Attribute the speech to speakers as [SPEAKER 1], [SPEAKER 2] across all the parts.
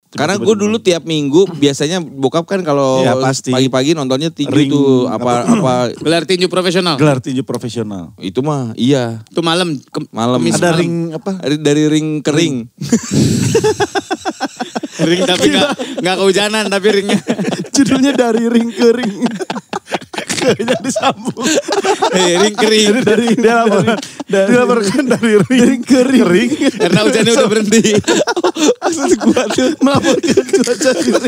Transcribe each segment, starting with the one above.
[SPEAKER 1] Karena gue dulu tiap minggu biasanya bokap kan kalau
[SPEAKER 2] Iya, pasti.
[SPEAKER 1] pagi-pagi nontonnya tinju
[SPEAKER 2] Ring,
[SPEAKER 1] tuh apa
[SPEAKER 3] Gelar tinju profesional.
[SPEAKER 2] Gelar tinju profesional.
[SPEAKER 1] itu mah iya
[SPEAKER 3] Itu malam.
[SPEAKER 1] malam
[SPEAKER 3] Kemis
[SPEAKER 2] Ada
[SPEAKER 3] malam.
[SPEAKER 2] ring apa?
[SPEAKER 1] dari ring ke ring.
[SPEAKER 3] Ring tapi nggak kehujanan tapi ringnya.
[SPEAKER 4] Judulnya dari ring ke ring. Kayaknya disambung.
[SPEAKER 3] Ring kering.
[SPEAKER 4] Dia laporkan dari ring ke ring.
[SPEAKER 3] Karena hujannya udah berhenti.
[SPEAKER 1] Maksud gue tuh
[SPEAKER 4] Melaporkan cuaca kering.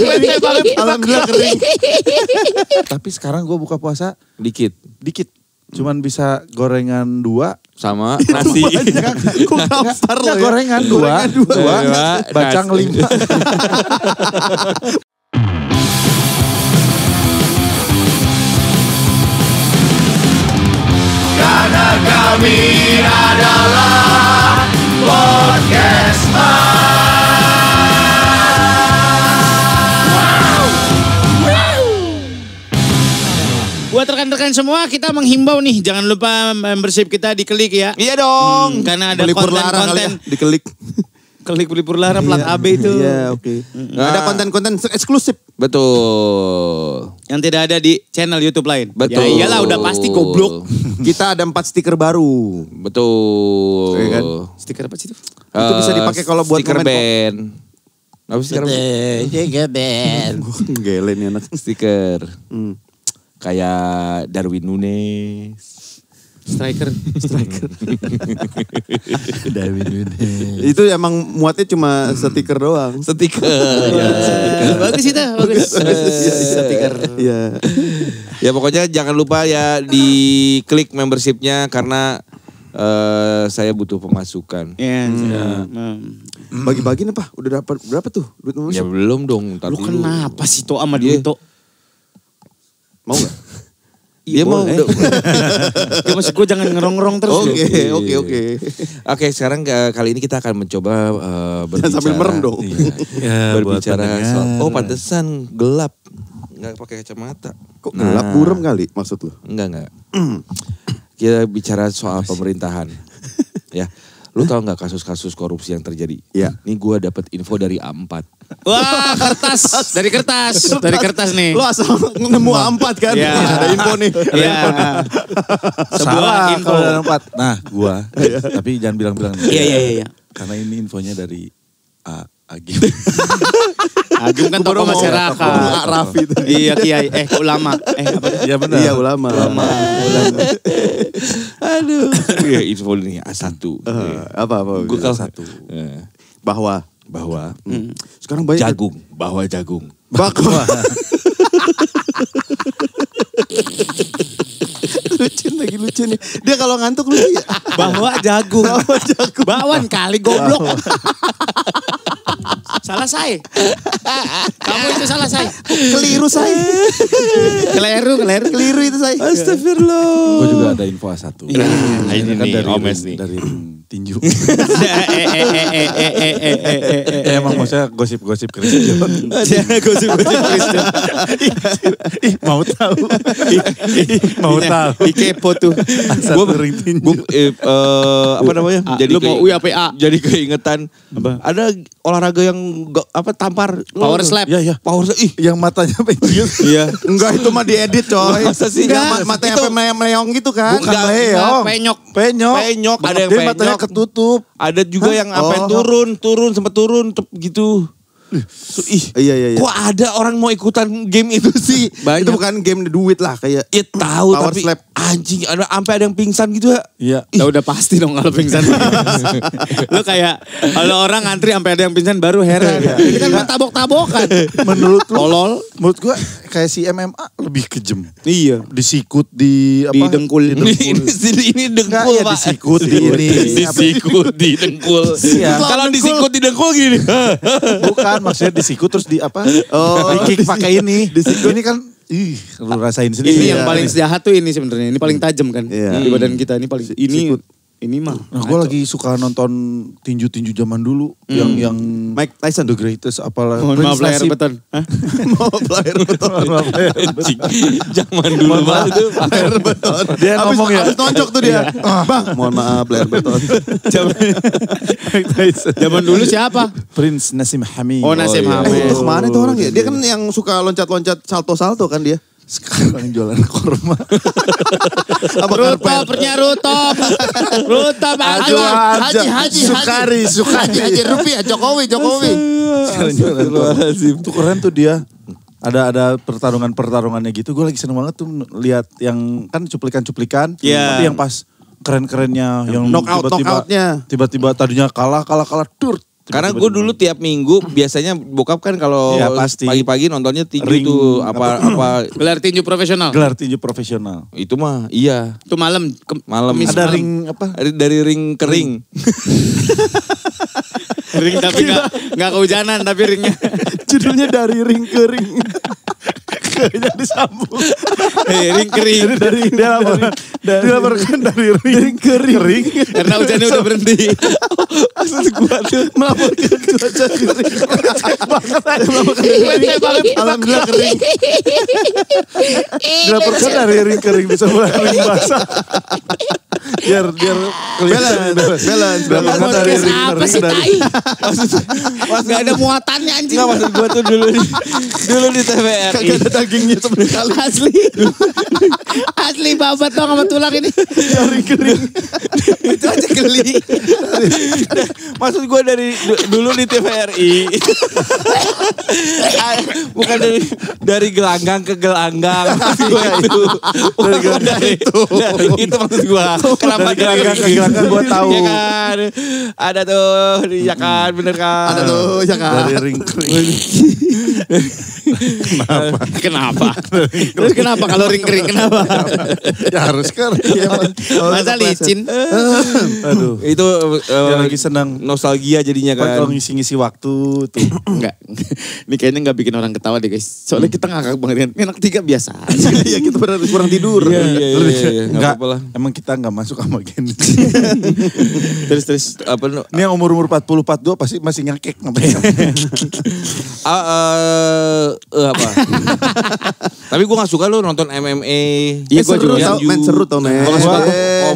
[SPEAKER 3] Bete banget.
[SPEAKER 4] Alhamdulillah kering.
[SPEAKER 2] Tapi sekarang gue buka puasa
[SPEAKER 1] dikit
[SPEAKER 2] dikit. Cuman bisa gorengan 2.
[SPEAKER 1] sama nasi.
[SPEAKER 4] Kok gampar
[SPEAKER 2] Ya,
[SPEAKER 4] loh ya.
[SPEAKER 2] gorengan 2.
[SPEAKER 1] Dua,
[SPEAKER 2] Bacang
[SPEAKER 1] nasi.
[SPEAKER 2] 5.
[SPEAKER 5] Karena kami adalah Podcast
[SPEAKER 3] Buat rekan-rekan semua kita menghimbau nih. Jangan lupa membership kita di Klik ya.
[SPEAKER 1] Iya dong.
[SPEAKER 3] Karena ada
[SPEAKER 4] Beli purlara kali ya,
[SPEAKER 3] konten-konten.
[SPEAKER 4] dikelik.
[SPEAKER 3] Klik beli purlara plat AB itu.
[SPEAKER 4] Iya, oke. Ada konten-konten eksklusif.
[SPEAKER 1] Betul.
[SPEAKER 3] Yang tidak ada di channel YouTube lain.
[SPEAKER 1] Betul.
[SPEAKER 3] Ya iyalah udah pasti goblok.
[SPEAKER 4] Kita ada 4 stiker baru.
[SPEAKER 1] Betul.
[SPEAKER 4] Iya kan?
[SPEAKER 3] Stiker apa sih itu?
[SPEAKER 4] Itu bisa dipakai kalau buat
[SPEAKER 1] stiker
[SPEAKER 4] momen-
[SPEAKER 1] band. Apa sih stiker band?
[SPEAKER 4] Gele nih anak.
[SPEAKER 1] Stiker.
[SPEAKER 4] Hmm.
[SPEAKER 1] Kayak Darwin Nunes.
[SPEAKER 3] Striker.
[SPEAKER 4] Itu emang muatnya cuma stiker doang.
[SPEAKER 1] Stiker.
[SPEAKER 3] Bagus itu, bagus. Stiker.
[SPEAKER 4] Iya.
[SPEAKER 1] Ya pokoknya jangan lupa ya diklik membershipnya karena saya butuh pemasukan.
[SPEAKER 3] Iya.
[SPEAKER 4] Bagi-bagi nih Pak, udah dapat berapa tuh duit
[SPEAKER 1] Ya
[SPEAKER 4] membership?
[SPEAKER 1] belum dong. Ntar
[SPEAKER 3] Lu
[SPEAKER 1] dulu.
[SPEAKER 3] kenapa sih Toh sama
[SPEAKER 1] Iya.
[SPEAKER 3] Duto?
[SPEAKER 4] Mau gak?
[SPEAKER 1] Dia mau.
[SPEAKER 3] Ya maksud gue jangan ngerong-ngerong terus.
[SPEAKER 4] Oke,
[SPEAKER 3] loh.
[SPEAKER 4] oke.
[SPEAKER 1] Oke, sekarang kali ini kita akan mencoba berbicara.
[SPEAKER 4] Jangan sambil merem dong.
[SPEAKER 2] Ya,
[SPEAKER 1] Berbicara soal, pantesan gelap. Nggak pakai kacamata.
[SPEAKER 4] Kok gelap burem kali maksud lu?
[SPEAKER 1] Enggak. Kita bicara soal pemerintahan. Ya, lu tahu nggak kasus-kasus korupsi yang terjadi?
[SPEAKER 4] Iya.
[SPEAKER 1] Ini gue dapat info dari A4.
[SPEAKER 3] Wah kertas. Dari kertas nih.
[SPEAKER 4] Lu asal nemu A4 kan?
[SPEAKER 3] Iya.
[SPEAKER 4] Ada info nih.
[SPEAKER 3] Iya.
[SPEAKER 2] Salah
[SPEAKER 3] info.
[SPEAKER 2] kalau ada 4. Nah, gua. Tapi jangan bilang-bilang.
[SPEAKER 3] Iya.
[SPEAKER 2] Karena ini infonya dari Agim.
[SPEAKER 3] Agung kan tokoh masyarakat.
[SPEAKER 4] Pak Raffi itu.
[SPEAKER 3] Iya kiai. Ulama. Apa?
[SPEAKER 2] Iya benar.
[SPEAKER 4] Iya ulama.
[SPEAKER 1] Aduh. Ya info ini A1.
[SPEAKER 4] Apa?
[SPEAKER 1] Gue kalau
[SPEAKER 2] satu.
[SPEAKER 4] Bahwa sekarang banyak
[SPEAKER 1] Jagung. Bahwa jagung.
[SPEAKER 4] Bahwa lucu nih. Dia kalau ngantuk lucu ya.
[SPEAKER 3] Bahwa jagung. Bakwan kali goblok. Salah saya. Kamu itu salah saya.
[SPEAKER 4] Keliru saya.
[SPEAKER 3] Keliru
[SPEAKER 4] itu saya.
[SPEAKER 1] Astagfirullah.
[SPEAKER 2] Gue juga ada info A1.
[SPEAKER 3] Iya.
[SPEAKER 1] Ini
[SPEAKER 2] Kan
[SPEAKER 1] nih, Omes nih.
[SPEAKER 2] Dari tinju. Emang maksudnya gosip-gosip Kristen.
[SPEAKER 3] Gosip-gosip Kristen.
[SPEAKER 2] Mau tahu. Mau tahu.
[SPEAKER 3] Ikepo tuh.
[SPEAKER 1] Gue apa namanya?
[SPEAKER 3] Lu mau UI apa A?
[SPEAKER 1] Jadi keingetan. Ada olahraga yang tampar.
[SPEAKER 3] Power slap.
[SPEAKER 2] Iya.
[SPEAKER 1] Power slap. Ih.
[SPEAKER 2] Yang matanya pengen.
[SPEAKER 1] Iya.
[SPEAKER 4] Enggak itu mah diedit coy.
[SPEAKER 1] Masa sih?
[SPEAKER 4] Enggak, matanya
[SPEAKER 1] Itu-
[SPEAKER 4] apa meleong gitu kan.
[SPEAKER 2] Bukan leong.
[SPEAKER 3] Penyok.
[SPEAKER 1] Penyok. Ada yang
[SPEAKER 2] Dia
[SPEAKER 1] penyok.
[SPEAKER 2] matanya ketutup.
[SPEAKER 1] Ada juga yang sampai turun sempet turun gitu. Ih,
[SPEAKER 4] Iya.
[SPEAKER 1] kok ada orang mau ikutan game itu sih?
[SPEAKER 4] Itu bukan game duit lah kayak
[SPEAKER 1] Ya tahu
[SPEAKER 4] Power
[SPEAKER 1] tapi
[SPEAKER 4] slap.
[SPEAKER 1] anjing ada sampai ada yang pingsan gitu ya.
[SPEAKER 2] Iya.
[SPEAKER 3] Ya udah pasti dong kalau pingsan. Lu kayak kalau orang ngantri sampai ada yang pingsan baru heran. Ini kan main tabok-tabokan.
[SPEAKER 2] Menurut lu,
[SPEAKER 3] Tolol.
[SPEAKER 2] menurut gua kayak si MMA lebih kejem.
[SPEAKER 3] Iya.
[SPEAKER 2] Disikut di apa?
[SPEAKER 3] Di dengkul.
[SPEAKER 1] Ini
[SPEAKER 2] Enggak,
[SPEAKER 1] dengkul
[SPEAKER 2] ya
[SPEAKER 1] Pak.
[SPEAKER 2] disikut di ini.
[SPEAKER 1] Disikut di dengkul.
[SPEAKER 2] Iya.
[SPEAKER 1] Kalau disikut di dengkul gini.
[SPEAKER 2] Bukan, maksudnya disikut terus di apa? Di kick pakai ini. Disikut ini kan, lu rasain sendiri.
[SPEAKER 3] Ini yang paling jahat tuh ini sebenarnya. Ini paling tajam kan
[SPEAKER 4] Iya.
[SPEAKER 3] di badan kita. Ini paling ini
[SPEAKER 4] Sikut.
[SPEAKER 3] ini mah.
[SPEAKER 2] Nah, gue lagi suka nonton tinju-tinju zaman dulu yang
[SPEAKER 4] Mike Tyson.
[SPEAKER 2] The Greatest apalah.
[SPEAKER 3] Mohon maaf layar
[SPEAKER 2] Nasib.
[SPEAKER 3] beton. Hah?
[SPEAKER 4] Mau player beton.
[SPEAKER 1] Zaman dulu banget itu.
[SPEAKER 4] Player beton.
[SPEAKER 2] Dia ngomong ya.
[SPEAKER 4] Abis nonjok tuh dia. Bang, mohon maaf player beton.
[SPEAKER 3] Zaman dulu siapa?
[SPEAKER 2] Prince Nasim Hamid.
[SPEAKER 3] Oh, Nasim
[SPEAKER 1] iya.
[SPEAKER 3] Hamid.
[SPEAKER 4] Itu kemana itu orang ya? Dia kan yang suka loncat-loncat salto-salto kan dia.
[SPEAKER 2] Sekarang jualan korma.
[SPEAKER 3] Rutopnya Rutop. Rutop
[SPEAKER 4] Haji.
[SPEAKER 2] Sukari.
[SPEAKER 4] Haji Rupiah, Jokowi.
[SPEAKER 2] Sekarang jualan korma. Itu keren tuh dia. Ada pertarungannya gitu. Gue lagi seneng banget tuh lihat yang kan cuplikan-cuplikan.
[SPEAKER 3] Iya.
[SPEAKER 2] Tapi yang pas keren-kerennya. Yang
[SPEAKER 4] Knockout-knockoutnya.
[SPEAKER 2] Tiba-tiba tadinya kalah.
[SPEAKER 1] Karena gue dulu tiap minggu biasanya bokap kan kalau
[SPEAKER 2] Iya, pasti.
[SPEAKER 1] pagi-pagi nontonnya tinju
[SPEAKER 2] Ring,
[SPEAKER 1] tuh apa
[SPEAKER 3] Gelar tinju profesional.
[SPEAKER 2] Gelar tinju profesional.
[SPEAKER 1] itu mah iya
[SPEAKER 3] Itu malam.
[SPEAKER 1] malam
[SPEAKER 3] Kemis
[SPEAKER 2] Ada
[SPEAKER 3] malam.
[SPEAKER 2] ring apa?
[SPEAKER 1] dari ring ke ring.
[SPEAKER 3] Ring tapi gak kehujanan tapi ringnya.
[SPEAKER 4] Judulnya dari ring ke ring. Kayaknya disambung.
[SPEAKER 3] Ring kering.
[SPEAKER 2] Dia laporkan dari ring ke ring.
[SPEAKER 3] Karena hujannya udah berhenti.
[SPEAKER 1] Maksud gua tuh
[SPEAKER 4] Melaporkan cuaca kering. Alhamdulillah kering.
[SPEAKER 2] Dilaporkan dari ring ke ring bisa mulai ring basah. Biar
[SPEAKER 4] Balance.
[SPEAKER 2] Dilaporkan dari ring ke ring dari
[SPEAKER 3] Gak ada muatannya anjing.
[SPEAKER 1] nggak maksud gua tuh dulu di TVRI.
[SPEAKER 4] Kagak ada dagingnya sama sekali.
[SPEAKER 3] Asli babat dong sama tulang ini.
[SPEAKER 4] Kering.
[SPEAKER 3] Itu aja geli.
[SPEAKER 1] Maksud gue dulu di TVRI. Bukan dari gelanggang ke gelanggang. Maksud gue itu. Bukan dari itu maksud gue. Kenapa
[SPEAKER 2] dari gelanggang ke gelanggang gue tahu.
[SPEAKER 1] Ya kan. Ada tuh, ya kan, bener kan.
[SPEAKER 4] Ada tuh, ya kan.
[SPEAKER 2] Dari ring ke ring.
[SPEAKER 3] Kenapa? Terus kenapa kalau ring kering kenapa?
[SPEAKER 2] Ya harus kan.
[SPEAKER 3] Masa licin?
[SPEAKER 2] Aduh.
[SPEAKER 1] Itu
[SPEAKER 2] Dia lagi senang.
[SPEAKER 1] nostalgia jadinya
[SPEAKER 2] Kan
[SPEAKER 1] kan.
[SPEAKER 2] kalau ngisi-ngisi waktu tuh.
[SPEAKER 3] Enggak. Ini kayaknya gak bikin orang ketawa deh guys. Soalnya kita ngakak banget kan. Ini anak tiga biasa.
[SPEAKER 4] Iya kita benar kurang tidur.
[SPEAKER 1] Iya, nggak
[SPEAKER 2] Enggak,
[SPEAKER 1] apa-apa lah.
[SPEAKER 2] emang kita enggak masuk sama gen.
[SPEAKER 3] Terus.
[SPEAKER 1] Apa no?
[SPEAKER 2] Ini yang umur 40-42 pasti masih ngekek ngapain.
[SPEAKER 1] Apa? Tapi gue gak suka lu nonton MMA.
[SPEAKER 3] Iya, gua juga.
[SPEAKER 4] Seru tau men.
[SPEAKER 1] Gua gak suka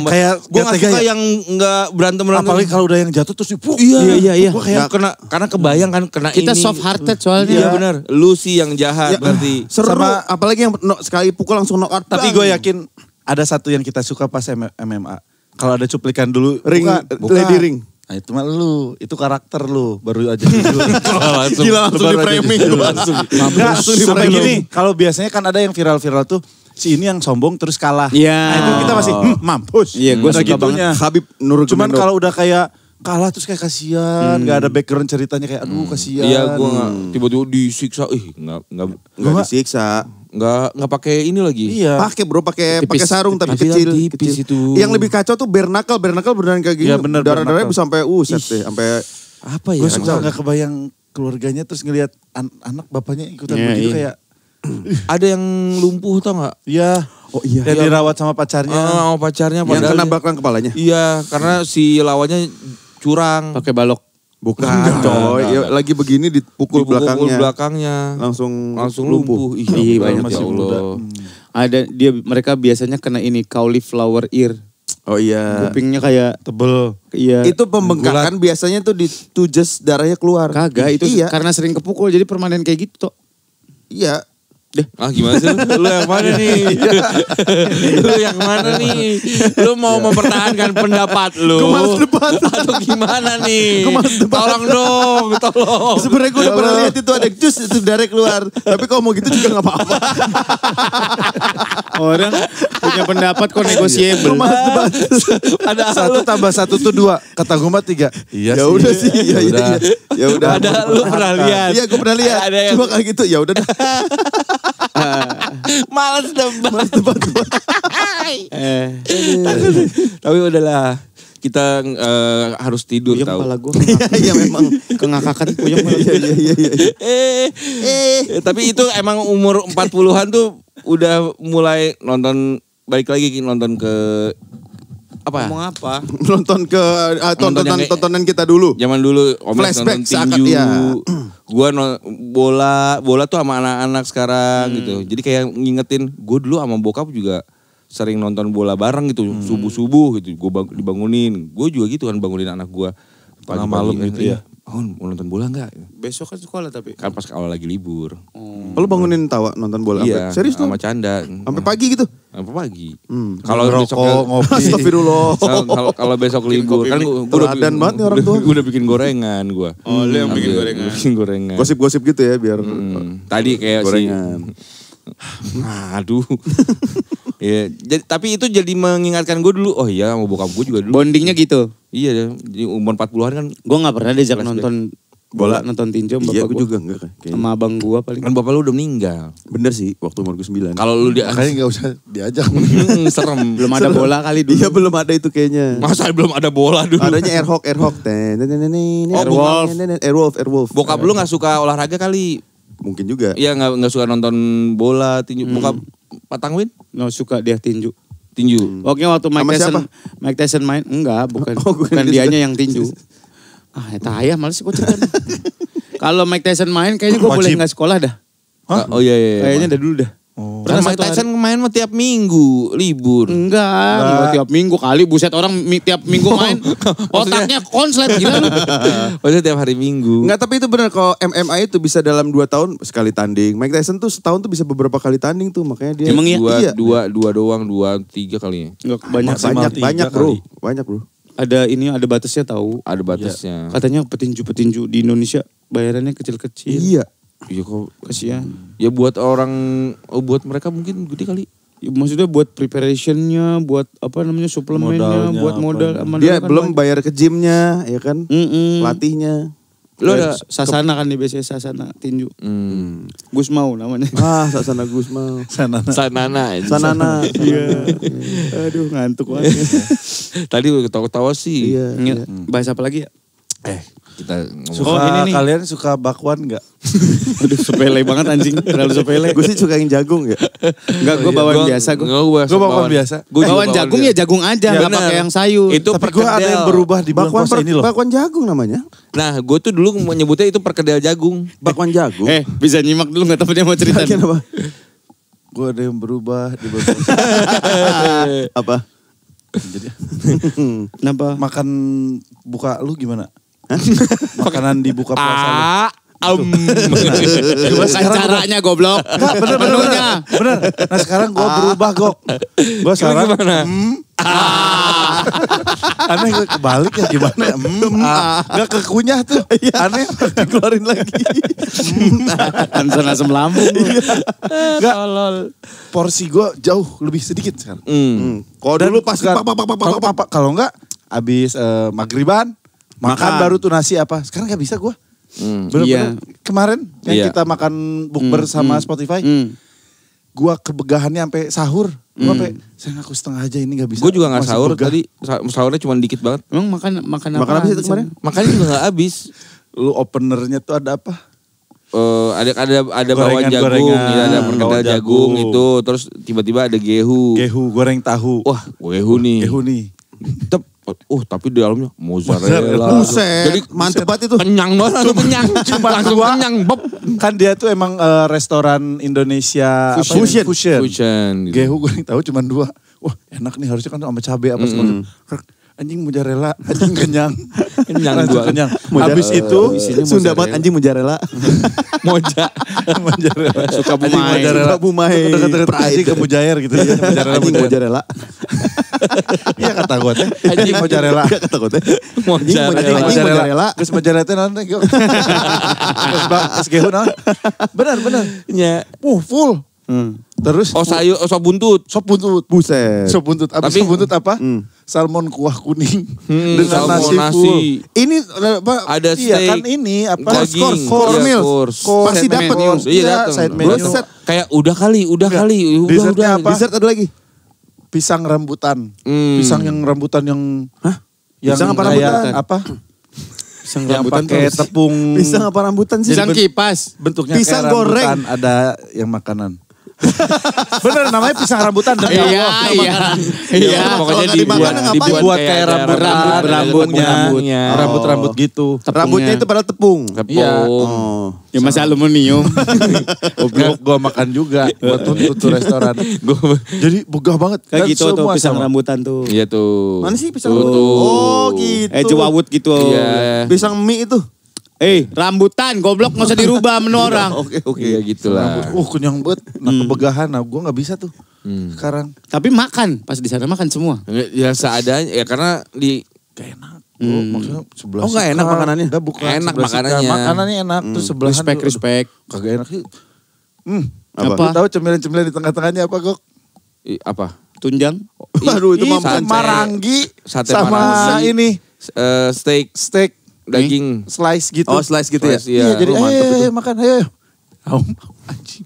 [SPEAKER 2] Kayak
[SPEAKER 1] gue gak
[SPEAKER 2] gak tega
[SPEAKER 1] suka
[SPEAKER 2] ya.
[SPEAKER 1] yang gak berantem.
[SPEAKER 2] Apalagi kalau udah yang jatuh terus dipuk.
[SPEAKER 3] Iya.
[SPEAKER 1] Gue kayak karena kebayang kan kena
[SPEAKER 3] Kita
[SPEAKER 1] ini.
[SPEAKER 3] soft hearted soalnya.
[SPEAKER 1] Iya benar. Lu sih yang jahat
[SPEAKER 4] Ya,
[SPEAKER 1] berarti.
[SPEAKER 4] Seru.
[SPEAKER 2] Sama-
[SPEAKER 4] Apalagi yang sekali pukul langsung knock out.
[SPEAKER 2] Tapi gue yakin ada satu yang kita suka pas MMA. Kalau ada cuplikan dulu.
[SPEAKER 4] Ring, lady ring.
[SPEAKER 2] Nah itu mah lu, itu karakter lu. Baru aja judul.
[SPEAKER 4] Gila langsung
[SPEAKER 2] Baru
[SPEAKER 4] di
[SPEAKER 2] aja
[SPEAKER 4] framing.
[SPEAKER 2] judul.
[SPEAKER 4] Langsung.
[SPEAKER 2] Nggak,
[SPEAKER 4] Langsung di
[SPEAKER 2] sampai
[SPEAKER 4] framing.
[SPEAKER 2] gini, kalau biasanya kan ada yang viral-viral tuh, si ini yang sombong terus kalah.
[SPEAKER 3] Iya.
[SPEAKER 2] Nah itu kita masih mampus.
[SPEAKER 3] Iya, gua
[SPEAKER 2] Nah,
[SPEAKER 3] suka
[SPEAKER 2] gitunya.
[SPEAKER 4] Habib Nurmagomedov.
[SPEAKER 2] Cuman kalau udah kayak kalah terus kayak kasihan, nggak ada background ceritanya kayak aduh kasihan.
[SPEAKER 1] Iya gue gak tiba-tiba disiksa.
[SPEAKER 4] Nggak
[SPEAKER 2] Gua-
[SPEAKER 4] disiksa.
[SPEAKER 1] nggak pakai ini lagi.
[SPEAKER 2] Iya.
[SPEAKER 4] Pakai bro, pakai
[SPEAKER 3] Tipis.
[SPEAKER 4] sarung tapi
[SPEAKER 1] Tipis,
[SPEAKER 4] kecil.
[SPEAKER 1] tipis
[SPEAKER 4] kecil.
[SPEAKER 1] itu.
[SPEAKER 4] Yang lebih kacau tuh bare knuckle beneran kayak gini.
[SPEAKER 2] Iya, bener,
[SPEAKER 4] Darah-darahnya
[SPEAKER 2] bare
[SPEAKER 4] bisa sampai set deh, sampai
[SPEAKER 1] Apa ya?
[SPEAKER 2] Gue suka nggak kebayang keluarganya terus ngelihat anak bapaknya ikutan
[SPEAKER 3] Iya,
[SPEAKER 2] begitu
[SPEAKER 3] iya.
[SPEAKER 2] kayak
[SPEAKER 1] Ada yang lumpuh tau gak?
[SPEAKER 2] iya.
[SPEAKER 4] Oh iya.
[SPEAKER 2] Yang dirawat sama pacarnya.
[SPEAKER 1] Sama pacarnya
[SPEAKER 4] yang
[SPEAKER 1] padahal.
[SPEAKER 4] kena baklang kepalanya.
[SPEAKER 1] Iya karena si lawannya curang.
[SPEAKER 3] Pakai balok.
[SPEAKER 4] Bukan
[SPEAKER 1] Enggak,
[SPEAKER 4] coy,
[SPEAKER 1] enggak.
[SPEAKER 4] ya, lagi begini dipukul belakangnya.
[SPEAKER 1] Langsung
[SPEAKER 4] Langsung
[SPEAKER 1] lumpuh.
[SPEAKER 3] Iya,
[SPEAKER 1] Iya
[SPEAKER 3] banyak
[SPEAKER 1] banyak ya
[SPEAKER 2] masih
[SPEAKER 1] Allah.
[SPEAKER 3] Ada mereka biasanya kena ini cauliflower ear.
[SPEAKER 4] Oh iya.
[SPEAKER 3] Kupingnya kayak
[SPEAKER 2] Tebel.
[SPEAKER 3] iya.
[SPEAKER 4] Itu pembengkakan biasanya tuh ditujes darahnya keluar.
[SPEAKER 3] Kagak itu
[SPEAKER 4] Iya.
[SPEAKER 3] karena sering kepukul jadi permanen kayak gitu toh.
[SPEAKER 4] Iya.
[SPEAKER 1] Ah gimana sih? Lu yang mana nih? Lu yang mana nih? Lu mau mempertahankan pendapat lu?
[SPEAKER 4] Gua males debat.
[SPEAKER 1] Atau gimana nih?
[SPEAKER 4] Gua males debat.
[SPEAKER 1] Tolong dong, tolong.
[SPEAKER 4] Sebenarnya gue udah pernah lihat itu ada jus itu darah keluar. Tapi kalau mau gitu juga nggak apa-apa.
[SPEAKER 3] Orang punya pendapat kok negosiable.
[SPEAKER 1] Ada
[SPEAKER 2] Satu tambah satu tuh dua. Kata gue mah tiga. Iya
[SPEAKER 4] Ya udah sih, iya iya. Ya udah.
[SPEAKER 1] Ada lu pernah lihat?
[SPEAKER 4] Iya gue pernah lihat.
[SPEAKER 1] Ada yang
[SPEAKER 4] Cuma kayak gitu ya udah dah.
[SPEAKER 1] males debat.
[SPEAKER 4] Males debat.
[SPEAKER 1] Tapi udahlah. Kita harus tidur
[SPEAKER 3] Puyeng
[SPEAKER 1] tahu.
[SPEAKER 3] kepala gue.
[SPEAKER 4] Iya memang.
[SPEAKER 3] Kengakakan puyeng malah.
[SPEAKER 1] Tapi itu emang umur 40-an tuh udah mulai nonton balik lagi nonton ke Apa?
[SPEAKER 3] Ngomong apa?
[SPEAKER 4] Nonton ke
[SPEAKER 1] yang-
[SPEAKER 4] tontonan kita dulu.
[SPEAKER 1] Zaman dulu Om Lex
[SPEAKER 4] Flashback
[SPEAKER 1] nonton tinju.
[SPEAKER 4] iya.
[SPEAKER 1] Gua bola tuh sama anak-anak sekarang gitu. Jadi kayak ngingetin gue dulu sama bokap juga sering nonton bola bareng gitu. Subuh-subuh gitu. Gue dibangunin. Gue juga gitu kan bangunin anak gue.
[SPEAKER 2] Tengah malam gitu ya.
[SPEAKER 1] Oh, mau nonton bola enggak?
[SPEAKER 3] Besok kan sekolah tapi.
[SPEAKER 1] Kan pas awal lagi libur.
[SPEAKER 4] Lu bangunin Tawa nonton bola.
[SPEAKER 1] Iya,
[SPEAKER 4] Serius tuh?
[SPEAKER 1] sama Canda.
[SPEAKER 4] Sampai pagi gitu?
[SPEAKER 1] Sampai pagi.
[SPEAKER 2] Kalau
[SPEAKER 1] Kalau besok
[SPEAKER 2] ngerokok, ngopi.
[SPEAKER 4] Astagfirullah.
[SPEAKER 1] kalau besok libur kan gue
[SPEAKER 4] Teladan banget nih orang tua.
[SPEAKER 1] Gue udah bikin gorengan gue.
[SPEAKER 3] Oh, lu yang bikin gorengan.
[SPEAKER 1] Bikin gorengan.
[SPEAKER 4] Gosip-gosip gitu ya biar
[SPEAKER 1] Tadi kayak
[SPEAKER 4] gorengan.
[SPEAKER 1] Aduh. Ya, tapi itu jadi mengingatkan gue dulu. Oh iya, sama bokap gue juga dulu.
[SPEAKER 3] Bondingnya gitu.
[SPEAKER 1] Iya, jadi umur 40-an kan.
[SPEAKER 3] Gue gak pernah diajak
[SPEAKER 1] Flashback.
[SPEAKER 3] nonton bola, nonton tinju sama
[SPEAKER 4] Iya,
[SPEAKER 3] bapak
[SPEAKER 4] gue
[SPEAKER 3] gue.
[SPEAKER 4] juga enggak kayaknya.
[SPEAKER 3] Sama abang gue paling.
[SPEAKER 1] Kan bapak lu udah meninggal.
[SPEAKER 4] Bener sih, waktu umur gue 9.
[SPEAKER 1] Kalau lu dia
[SPEAKER 2] Makanya gak usah diajak.
[SPEAKER 1] serem.
[SPEAKER 3] Belum ada bola kali dulu.
[SPEAKER 4] Iya belum ada itu kayaknya.
[SPEAKER 1] Masa belum ada bola dulu?
[SPEAKER 4] Adanya Airhawk.
[SPEAKER 3] Airwolf.
[SPEAKER 4] Airwolf.
[SPEAKER 1] Bokap lu gak suka olahraga kali?
[SPEAKER 4] Mungkin juga.
[SPEAKER 1] Iya, gak suka nonton bola, tinju. Bokap Patangwin?
[SPEAKER 3] Nggak suka dia tinju.
[SPEAKER 1] Tinju.
[SPEAKER 3] Pokoknya waktu
[SPEAKER 4] Sama siapa?
[SPEAKER 3] Mike Tyson main, enggak, bukan.
[SPEAKER 4] Oh, gue
[SPEAKER 3] bukan
[SPEAKER 4] kira
[SPEAKER 3] dianya yang tinju. Tayah males gue cerita. Kalau Mike Tyson main kayaknya gue boleh
[SPEAKER 2] Wajib.
[SPEAKER 3] nggak sekolah dah.
[SPEAKER 1] Oh iya.
[SPEAKER 3] Kayaknya dari dulu dah.
[SPEAKER 1] Kan Mike Tyson main mah tiap minggu libur.
[SPEAKER 3] Enggak tiap minggu kali. Buset orang tiap minggu main. Otaknya konslet gila lu.
[SPEAKER 1] Maksudnya tiap hari minggu.
[SPEAKER 4] Enggak, tapi itu benar kalau MMA itu bisa dalam 2 tahun sekali tanding. Mike Tyson tuh setahun tuh bisa beberapa kali tanding tuh, makanya dia
[SPEAKER 3] Emang iya?
[SPEAKER 1] Dua doang, 2-3 kali ya.
[SPEAKER 3] Enggak banyak.
[SPEAKER 2] Maksimal
[SPEAKER 4] banyak
[SPEAKER 2] 3
[SPEAKER 4] bro.
[SPEAKER 2] kali.
[SPEAKER 4] Banyak bro.
[SPEAKER 3] Ada batasnya tahu.
[SPEAKER 1] Ada batasnya.
[SPEAKER 3] Katanya petinju-petinju di Indonesia bayarannya kecil-kecil.
[SPEAKER 4] Iya.
[SPEAKER 1] Iya kok.
[SPEAKER 3] Kasihan.
[SPEAKER 1] Ya buat mereka mungkin gede kali.
[SPEAKER 3] Ya, maksudnya buat preparationnya, buat apa namanya suplemennya,
[SPEAKER 2] Modalnya,
[SPEAKER 3] buat modal.
[SPEAKER 2] apanya.
[SPEAKER 3] Modal
[SPEAKER 4] Dia
[SPEAKER 3] kan
[SPEAKER 4] belum
[SPEAKER 3] banyak.
[SPEAKER 4] bayar ke gymnya, ya kan?
[SPEAKER 3] Mm-mm.
[SPEAKER 4] Pelatihnya.
[SPEAKER 3] Lo ada Sasana kan di biasanya Sasana tinju. Gus mau namanya.
[SPEAKER 4] Ah, Sasana Gusma.
[SPEAKER 1] Sanana.
[SPEAKER 4] Sanana.
[SPEAKER 3] Iya. Aduh ngantuk banget.
[SPEAKER 1] Tadi ketawa-ketawa sih.
[SPEAKER 4] Iya.
[SPEAKER 3] Ingat, bahas apa lagi ya?
[SPEAKER 1] Kita ngomong.
[SPEAKER 2] Suka
[SPEAKER 3] ini nih.
[SPEAKER 2] kalian suka bakwan gak?
[SPEAKER 3] Aduh sepele banget anjing. Terlalu sepele.
[SPEAKER 4] Gue sih suka yang jagung ya.
[SPEAKER 3] Enggak, gue bawaan biasa gue.
[SPEAKER 2] Gua bawaan biasa.
[SPEAKER 1] Gua juga
[SPEAKER 3] Bawaan jagung ya jagung aja,
[SPEAKER 1] Ya,
[SPEAKER 3] nggak
[SPEAKER 1] benar.
[SPEAKER 3] pakai yang sayur.
[SPEAKER 1] Itu
[SPEAKER 2] Tapi gue ada yang berubah di bulan puasa ini loh.
[SPEAKER 4] Bakwan jagung namanya.
[SPEAKER 1] Nah, gue tuh dulu menyebutnya itu perkedel jagung.
[SPEAKER 4] Bakwan jagung.
[SPEAKER 3] Bisa nyimak dulu nggak tahu dia mau cerita.
[SPEAKER 4] Bagian apa?
[SPEAKER 2] Gue ada yang berubah di bulan puasa.
[SPEAKER 4] Apa?
[SPEAKER 2] Jadi
[SPEAKER 3] Kenapa?
[SPEAKER 2] makan buka lu gimana? Makanan di buka puasa lu.
[SPEAKER 3] Bukan caranya goblok.
[SPEAKER 2] Enggak, bener. Bener. Nah sekarang gue berubah Gok. Gue sekarang
[SPEAKER 1] gimana?
[SPEAKER 2] aneh gue kebalik ya gimana ya? Gak kekunyah tuh. Aneh.
[SPEAKER 4] Keluarin lagi.
[SPEAKER 3] Anson asam lambung.
[SPEAKER 2] Enggak. Porsi gue jauh lebih sedikit sekarang.
[SPEAKER 4] Kalau dulu pas
[SPEAKER 2] Kalau enggak abis maghriban makan baru tuh nasi apa. Sekarang gak bisa gue. Bener-bener kemarin yang
[SPEAKER 1] Iya.
[SPEAKER 2] kita makan bukber sama Spotify. Gua kebegahannya sampai sahur. Gua sampai saya ngaku setengah aja ini gak bisa.
[SPEAKER 1] Gue juga gak
[SPEAKER 2] Masih
[SPEAKER 1] sahur
[SPEAKER 2] begah.
[SPEAKER 1] tadi. Sahurnya cuma dikit banget.
[SPEAKER 3] Emang makan
[SPEAKER 4] Makan
[SPEAKER 3] apa?
[SPEAKER 4] apa sih itu kemarin?
[SPEAKER 1] Makanya juga gak habis.
[SPEAKER 2] Lu openernya tuh ada apa?
[SPEAKER 1] Ada bawang jagung,
[SPEAKER 2] Gorengan,
[SPEAKER 1] ya, ada perkedel
[SPEAKER 2] bawang
[SPEAKER 1] jagung
[SPEAKER 2] jagung.
[SPEAKER 1] itu, terus tiba-tiba ada gehu.
[SPEAKER 2] Gehu goreng tahu.
[SPEAKER 1] Wah, gehu nih.
[SPEAKER 2] Gehu nih.
[SPEAKER 1] Tapi di dalamnya mozzarella.
[SPEAKER 4] Buset,
[SPEAKER 1] Jadi
[SPEAKER 4] mantep banget itu.
[SPEAKER 1] kenyang banget, langsung kenyang. Langsung
[SPEAKER 2] gua-
[SPEAKER 1] kenyang, Bob.
[SPEAKER 2] Kan dia tuh emang restoran Indonesia apa ya? Fusion.
[SPEAKER 1] Fusion. Gitu.
[SPEAKER 2] Gehu goreng tahu cuma 2. Wah enak nih harusnya kan sama cabai apa semua. Anjing mozzarella, anjing kenyang.
[SPEAKER 1] Kenyang
[SPEAKER 2] Langsung
[SPEAKER 1] gua.
[SPEAKER 2] kenyang. Habis itu
[SPEAKER 3] isinya
[SPEAKER 4] Sunda
[SPEAKER 3] mozzarella.
[SPEAKER 4] banget anjing mozzarella.
[SPEAKER 1] Moja.
[SPEAKER 2] mozzarella.
[SPEAKER 3] Suka
[SPEAKER 2] Anjing
[SPEAKER 3] bumai.
[SPEAKER 2] mozzarella.
[SPEAKER 4] Suka bumai.
[SPEAKER 2] Deket-deket anjing ke Mujair gitu ya. Mozzarella
[SPEAKER 4] Anjing mozzarella.
[SPEAKER 2] Iya kata gue teh. Anjing mozzarella.
[SPEAKER 4] Iya kata gue teh.
[SPEAKER 1] Mozzarella.
[SPEAKER 4] Anjing mozzarella.
[SPEAKER 2] Terus mozzarella teh naon teh. Terus gehu naon. Benar.
[SPEAKER 1] Ya.
[SPEAKER 2] Full. Terus
[SPEAKER 1] Sop buntut.
[SPEAKER 2] sop buntut.
[SPEAKER 4] Buset.
[SPEAKER 2] Sop buntut. Abis
[SPEAKER 1] Tapi-
[SPEAKER 2] sop buntut apa? Salmon kuah kuning.
[SPEAKER 1] salmon
[SPEAKER 2] Dengan nasi
[SPEAKER 1] nasi.
[SPEAKER 2] full. Ini apa?
[SPEAKER 1] Ada
[SPEAKER 2] iya
[SPEAKER 1] steak,
[SPEAKER 2] kan ini apa?
[SPEAKER 1] daging,
[SPEAKER 2] Course
[SPEAKER 1] iya,
[SPEAKER 2] meal.
[SPEAKER 1] course.
[SPEAKER 4] Pasti
[SPEAKER 2] Side
[SPEAKER 4] dapat.
[SPEAKER 2] menu.
[SPEAKER 1] Iya, datang.
[SPEAKER 2] side
[SPEAKER 1] Gua
[SPEAKER 2] menu.
[SPEAKER 1] tuh kayak udah kali.
[SPEAKER 2] Dessertnya apa?
[SPEAKER 4] Dessert ada lagi?
[SPEAKER 2] Pisang rambutan.
[SPEAKER 1] Hmm.
[SPEAKER 2] Pisang yang rambutan yang Yang
[SPEAKER 4] Pisang apa
[SPEAKER 2] kayak
[SPEAKER 4] rambutan?
[SPEAKER 2] apa?
[SPEAKER 3] Pisang
[SPEAKER 2] Yang
[SPEAKER 3] rambutan
[SPEAKER 2] pakai
[SPEAKER 3] terus.
[SPEAKER 2] tepung.
[SPEAKER 4] Pisang apa rambutan sih?
[SPEAKER 3] Pisang kipas.
[SPEAKER 2] Bentuknya
[SPEAKER 4] Pisang
[SPEAKER 2] kayak rambutan,
[SPEAKER 4] goreng.
[SPEAKER 2] ada yang makanan. Bener namanya pisang rambutan demi
[SPEAKER 3] Iya,
[SPEAKER 2] Allah.
[SPEAKER 3] iya.
[SPEAKER 1] Pokoknya
[SPEAKER 4] kalau dimakan ngapain?
[SPEAKER 2] Dibuat kayak
[SPEAKER 3] rambutnya.
[SPEAKER 2] Rambut-rambut gitu.
[SPEAKER 4] Rambutnya itu pada tepung.
[SPEAKER 2] Iya.
[SPEAKER 4] Oh.
[SPEAKER 3] Ya masih aluminium.
[SPEAKER 2] Gue makan juga buat tuh restoran. Jadi begah banget.
[SPEAKER 3] Kayak
[SPEAKER 2] Dan
[SPEAKER 3] gitu tuh
[SPEAKER 2] semua
[SPEAKER 3] pisang
[SPEAKER 2] sama.
[SPEAKER 3] rambutan tuh.
[SPEAKER 1] Iya tuh.
[SPEAKER 4] Mana sih pisang?
[SPEAKER 1] Tuh.
[SPEAKER 4] Oh gitu.
[SPEAKER 3] Jewawut gitu.
[SPEAKER 1] Iya.
[SPEAKER 4] Pisang mie itu.
[SPEAKER 3] Rambutan, goblok nggak usah dirubah menu orang.
[SPEAKER 4] Oke.
[SPEAKER 1] Iya gitulah.
[SPEAKER 2] Kenyang banget. Nah kebegahan. Nah gue gak bisa tuh. Sekarang.
[SPEAKER 3] Tapi makan, pas di sana makan semua.
[SPEAKER 1] Ya seadanya, ya karena di
[SPEAKER 2] Gak enak. Maksudnya sebelah
[SPEAKER 4] Oh, nggak enak makanannya?
[SPEAKER 2] Enggak bukan.
[SPEAKER 1] Enak
[SPEAKER 2] sebelah
[SPEAKER 1] makanannya.
[SPEAKER 2] sika. Makanannya enak. Terus sebelahan.
[SPEAKER 3] Respect.
[SPEAKER 2] Kagak enak sih.
[SPEAKER 3] Apa?
[SPEAKER 2] Lu tahu cemilan-cemilan di tengah-tengahnya apa Gok?
[SPEAKER 1] apa?
[SPEAKER 3] Tunjang.
[SPEAKER 4] Aduh itu mah
[SPEAKER 1] Sate.
[SPEAKER 2] maranggi
[SPEAKER 1] Sate
[SPEAKER 2] sama
[SPEAKER 1] maranggi.
[SPEAKER 2] ini
[SPEAKER 1] Steak
[SPEAKER 2] daging slice gitu.
[SPEAKER 4] Oh slice gitu ya?
[SPEAKER 1] Slice, iya.
[SPEAKER 2] Iya, jadi
[SPEAKER 4] mantep itu.
[SPEAKER 2] ayo makan ayo. Anjing.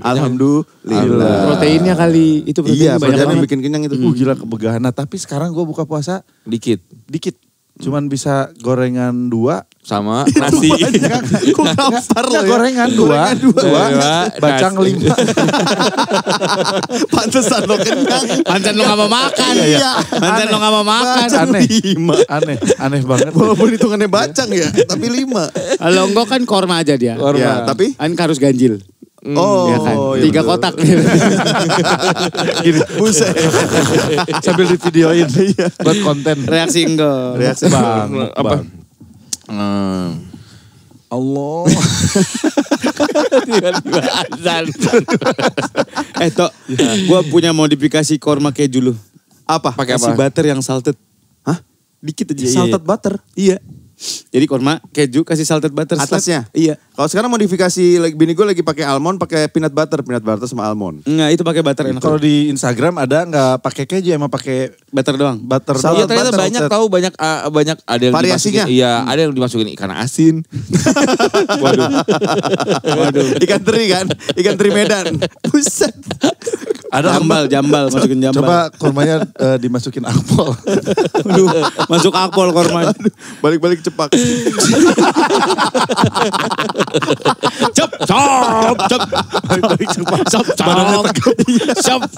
[SPEAKER 4] Alhamdulillah.
[SPEAKER 3] Proteinnya kali. Itu
[SPEAKER 4] Iya,
[SPEAKER 3] proteinnya banyak
[SPEAKER 4] proteinnya
[SPEAKER 3] banget.
[SPEAKER 4] bikin kenyang itu.
[SPEAKER 2] Gila kebegahan. Nah, tapi sekarang gue buka puasa
[SPEAKER 1] Dikit.
[SPEAKER 2] dikit. Cuman bisa gorengan 2.
[SPEAKER 1] Sama nasi.
[SPEAKER 4] Kok gampar
[SPEAKER 2] Enggak,
[SPEAKER 4] lo ya?
[SPEAKER 2] gorengan 2.
[SPEAKER 1] Dua,
[SPEAKER 2] Bacang
[SPEAKER 1] nasi.
[SPEAKER 2] 5.
[SPEAKER 4] Pantesan lo kenyang.
[SPEAKER 3] Pancan lo gak mau makan.
[SPEAKER 4] Iya.
[SPEAKER 3] Pancan lo gak mau makan.
[SPEAKER 2] Aneh.
[SPEAKER 4] 5.
[SPEAKER 2] Aneh banget.
[SPEAKER 4] Walaupun hitungannya bacang ya, tapi 5.
[SPEAKER 3] Kalau enggak kan korma aja dia.
[SPEAKER 1] Korma.
[SPEAKER 4] Ya, tapi
[SPEAKER 3] Kan harus ganjil.
[SPEAKER 4] oh,
[SPEAKER 3] Ya kan.
[SPEAKER 4] iya
[SPEAKER 3] 3
[SPEAKER 4] betul.
[SPEAKER 3] kotak.
[SPEAKER 2] Gini,
[SPEAKER 4] Buset.
[SPEAKER 2] sambil di videoin buat konten.
[SPEAKER 3] Reaksi enggak.
[SPEAKER 4] Reaksi
[SPEAKER 2] Bang,
[SPEAKER 1] Apa?
[SPEAKER 2] Allah.
[SPEAKER 1] Tiba-tiba azan.
[SPEAKER 3] Tok, gue punya modifikasi korma keju lu.
[SPEAKER 4] Apa?
[SPEAKER 1] Pakai
[SPEAKER 3] Kasih
[SPEAKER 1] apa?
[SPEAKER 3] butter yang salted.
[SPEAKER 4] Hah?
[SPEAKER 3] Dikit aja.
[SPEAKER 4] Salted butter?
[SPEAKER 3] Iya. Jadi korma keju kasih salted butter.
[SPEAKER 4] Atasnya?
[SPEAKER 3] Iya.
[SPEAKER 4] Kalau sekarang modifikasi, bini gue lagi pakai almond, pakai peanut butter sama almond.
[SPEAKER 3] Enggak, itu pakai butter enak.
[SPEAKER 2] Kalau di Instagram ada nggak pakai keju emang pakai
[SPEAKER 3] butter doang.
[SPEAKER 2] butter
[SPEAKER 1] Iya
[SPEAKER 2] doang.
[SPEAKER 1] ternyata
[SPEAKER 2] Butter
[SPEAKER 1] banyak
[SPEAKER 2] salted.
[SPEAKER 1] tahu banyak ada yang
[SPEAKER 4] Variasinya?
[SPEAKER 1] dimasukin. Iya, ada yang dimasukin ikan asin.
[SPEAKER 3] Waduh.
[SPEAKER 4] Ikan teri kan? Ikan teri Medan. Buset.
[SPEAKER 2] Ada
[SPEAKER 3] Jambal, masukin jambal.
[SPEAKER 2] Coba kurmanya dimasukin akpol.
[SPEAKER 3] Aduh, masuk akpol korma.
[SPEAKER 4] Balik-balik cepak.
[SPEAKER 3] Cop, cop, cop. Cop, cop.